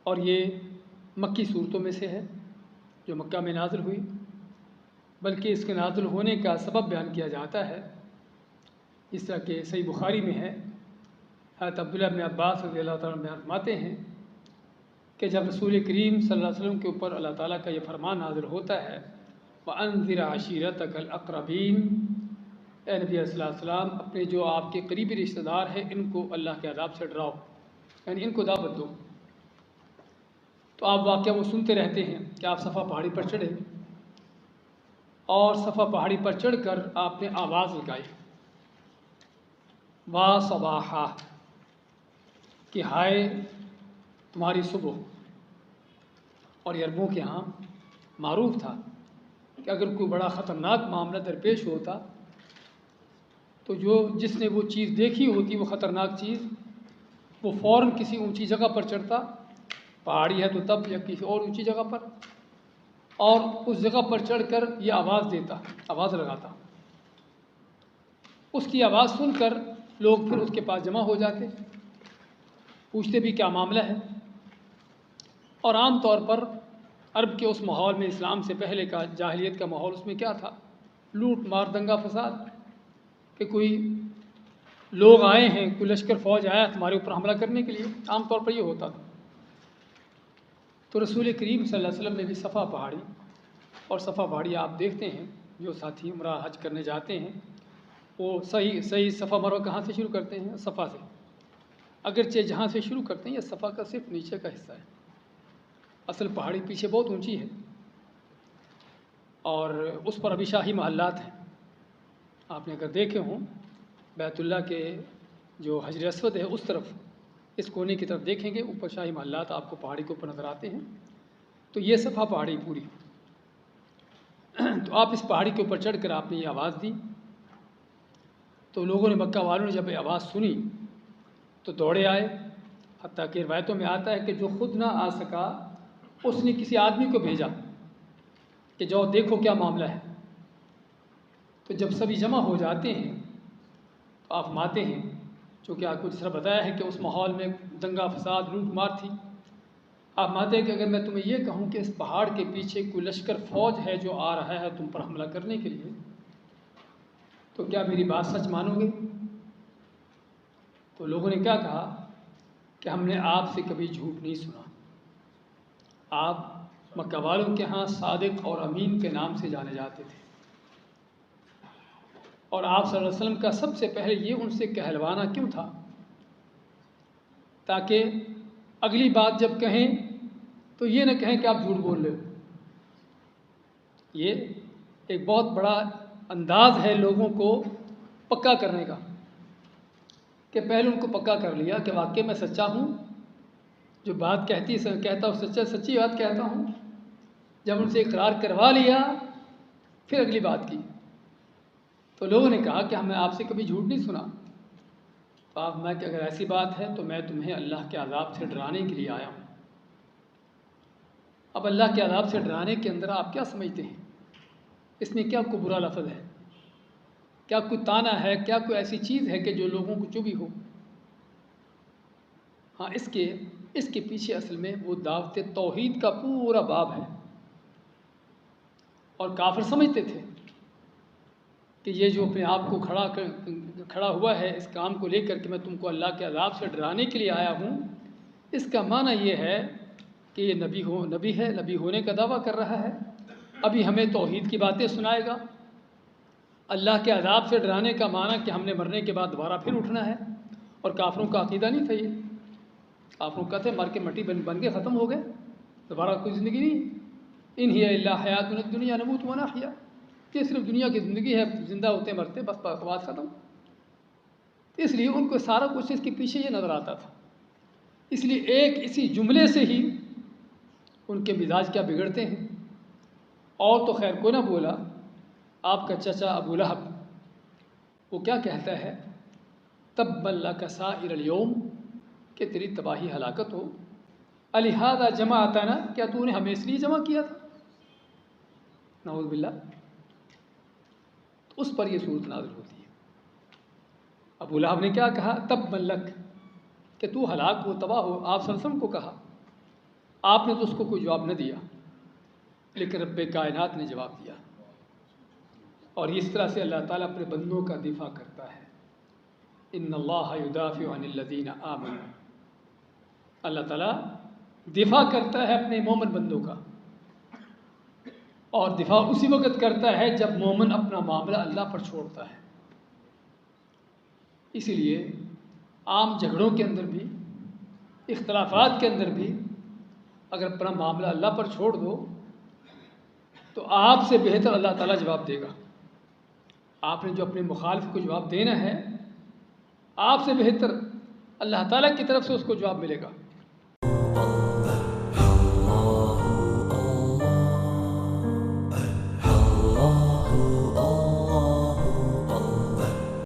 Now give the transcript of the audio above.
اور یہ مکی صورتوں میں سے ہے جو مکہ میں نازل ہوئی، بلکہ اس کے نازل ہونے کا سبب بیان کیا جاتا ہے، اس طرح کہ صحیح بخاری میں ہے، حضرت عبداللہ بن عباس رضی اللہ تعالیٰ بیان فرماتے ہیں کہ جب رسول کریم صلی اللہ علیہ وسلم کے اوپر اللہ تعالیٰ کا یہ فرمان نازل ہوتا ہے، وَأَنذِرْ عَشِيرَتَكَ الْأَقْرَبِينَ، اے نبی صلی اللہ علیہ وسلم اپنے جو آپ کے قریبی رشتہ دار ہیں ان کو اللہ کے عذاب سے ڈراؤ، یعنی ان کو دعوت دو۔ تو آپ واقعہ وہ سنتے رہتے ہیں کہ آپ صفا پہاڑی پر چڑھے اور صفا پہاڑی پر چڑھ کر آپ نے آواز لگائی، وا صباحا، کہ ہائے تمہاری صبح۔ اور یہ عربوں کے ہاں معروف تھا کہ اگر کوئی بڑا خطرناک معاملہ درپیش ہوتا تو جس نے وہ چیز دیکھی ہوتی، وہ خطرناک چیز، وہ فوراً کسی اونچی جگہ پر چڑھتا، پہاڑی ہے تو تب، یا کسی اور اونچی جگہ پر، اور اس جگہ پر چڑھ کر یہ آواز دیتا، آواز لگاتا۔ اس کی آواز سن کر لوگ پھر اس کے پاس جمع ہو جاتے، پوچھتے بھی کیا معاملہ ہے۔ اور عام طور پر عرب کے اس ماحول میں، اسلام سے پہلے کا جاہلیت کا ماحول، اس میں کیا تھا؟ لوٹ مار، دنگا فساد، کہ کوئی لوگ آئے ہیں، کوئی لشکر فوج آیا تمہارے اوپر حملہ کرنے کے لیے، عام طور پر یہ ہوتا تھا۔ تو رسول کریم صلی اللہ علیہ وسلم نے بھی صفا پہاڑی، اور صفا پہاڑی آپ دیکھتے ہیں جو ساتھی عمرہ حج کرنے جاتے ہیں وہ صحیح صفا مروہ کہاں سے شروع کرتے ہیں؟ صفا سے، اگرچہ جہاں سے شروع کرتے ہیں یہ صفا کا صرف نیچے کا حصہ ہے، اصل پہاڑی پیچھے بہت اونچی ہے، اور اس پر ابھی شاہی محلات ہیں۔ آپ نے اگر دیکھے ہوں بیت اللہ کے جو حجر اسود ہے اس طرف، اس کونے کی طرف دیکھیں گے، اوپر شاہی محلات آپ کو پہاڑی کے اوپر نظر آتے ہیں۔ تو یہ صفا پہاڑی پوری، تو آپ اس پہاڑی کے اوپر چڑھ کر آپ نے یہ آواز دی، تو لوگوں نے، مکہ والوں نے جب یہ آواز سنی تو دوڑے آئے، حتیٰ کہ روایتوں میں آتا ہے کہ جو خود نہ آ سکا اس نے کسی آدمی کو بھیجا کہ جاؤ دیکھو کیا معاملہ ہے۔ تو جب سبھی جمع ہو جاتے ہیں تو آپ ماتے ہیں، چونکہ آپ کو جس طرح بتایا ہے کہ اس ماحول میں دنگا فساد، لوٹ مار تھی، آپ ماتے ہیں کہ اگر میں تمہیں یہ کہوں کہ اس پہاڑ کے پیچھے کوئی لشکر فوج ہے جو آ رہا ہے تم پر حملہ کرنے کے لیے، تو کیا میری بات سچ مانو گے؟ تو لوگوں نے کیا کہا کہ ہم نے آپ سے کبھی جھوٹ نہیں سنا، آپ مکہ والوں کے ہاں صادق اور امین کے نام سے جانے جاتے تھے، اور آپ صلی اللہ علیہ وسلم کا سب سے پہلے یہ ان سے کہلوانا کیوں تھا؟ تاکہ اگلی بات جب کہیں تو یہ نہ کہیں کہ آپ جھوٹ بول رہے ہو۔ یہ ایک بہت بڑا انداز ہے لوگوں کو پکا کرنے کا، کہ پہلے ان کو پکا کر لیا کہ واقعی میں سچا ہوں، جو بات کہتا ہوں سچی بات کہتا ہوں۔ جب ان سے اقرار کروا لیا پھر اگلی بات کی، تو لوگوں نے کہا کہ ہم نے آپ سے کبھی جھوٹ نہیں سنا۔ تو آپ میں کہ اگر ایسی بات ہے تو میں تمہیں اللہ کے عذاب سے ڈرانے کے لیے آیا ہوں۔ اب اللہ کے عذاب سے ڈرانے کے اندر آپ کیا سمجھتے ہیں؟ اس میں کیا کوئی برا لفظ ہے؟ کیا کوئی طعنہ ہے؟ کیا کوئی ایسی چیز ہے کہ جو لوگوں کو چبھی ہو؟ ہاں، اس کے پیچھے اصل میں وہ دعوت توحید کا پورا باب ہے، اور کافر سمجھتے تھے کہ یہ جو اپنے آپ کو کھڑا ہوا ہے اس کام کو لے کر کہ میں تم کو اللہ کے عذاب سے ڈرانے کے لیے آیا ہوں، اس کا معنی یہ ہے کہ یہ نبی ہے، نبی ہونے کا دعویٰ کر رہا ہے، ابھی ہمیں توحید کی باتیں سنائے گا۔ اللہ کے عذاب سے ڈرانے کا معنی کہ ہم نے مرنے کے بعد دوبارہ پھر اٹھنا ہے، اور کافروں کا عقیدہ نہیں تھا یہ۔ کافروں کا تھے مر کے مٹی بن کے ختم ہو گئے، دوبارہ کوئی زندگی نہیں۔ ان ہی الا حیاتنا الدنیا نموت و نحیا، کہ صرف دنیا کی زندگی ہے، زندہ ہوتے مرتے، بس بات ختم۔ اس لیے ان کو سارا کچھ اس کے پیچھے یہ نظر آتا تھا، اس لیے ایک اسی جملے سے ہی ان کے مزاج کیا بگڑتے ہیں۔ اور تو خیر کوئی نہ بولا، آپ کا چچا ابو لہب وہ کیا کہتا ہے؟ تب لک سائر الیوم، کہ تیری تباہی ہلاکت ہو، الہذا جمعتنا، کیا تو نے ہمیں اس لیے جمع کیا تھا؟ نعوذ باللہ۔ تو اس پر یہ صورت نازل ہوتی ہے۔ ابو لہب نے کیا کہا؟ تب لک، کہ تو ہلاک ہو، تباہ ہو، آپ صلی اللہ علیہ وسلم کو کہا۔ آپ نے تو اس کو کوئی جواب نہ دیا، لیکن رب کائنات نے جواب دیا۔ اور اس طرح سے اللہ تعالیٰ اپنے بندوں کا دفاع کرتا ہے۔ ان اللہ یدافع عن الذین آمنوا، اللہ تعالیٰ دفاع کرتا ہے اپنے مومن بندوں کا، اور دفاع اسی وقت کرتا ہے جب مومن اپنا معاملہ اللہ پر چھوڑتا ہے۔ اسی لیے عام جھگڑوں کے اندر بھی، اختلافات کے اندر بھی اگر اپنا معاملہ اللہ پر چھوڑ دو تو آپ سے بہتر اللہ تعالیٰ جواب دے گا۔ آپ نے جو اپنے مخالف کو جواب دینا ہے، آپ سے بہتر اللہ تعالیٰ کی طرف سے اس کو جواب ملے گا۔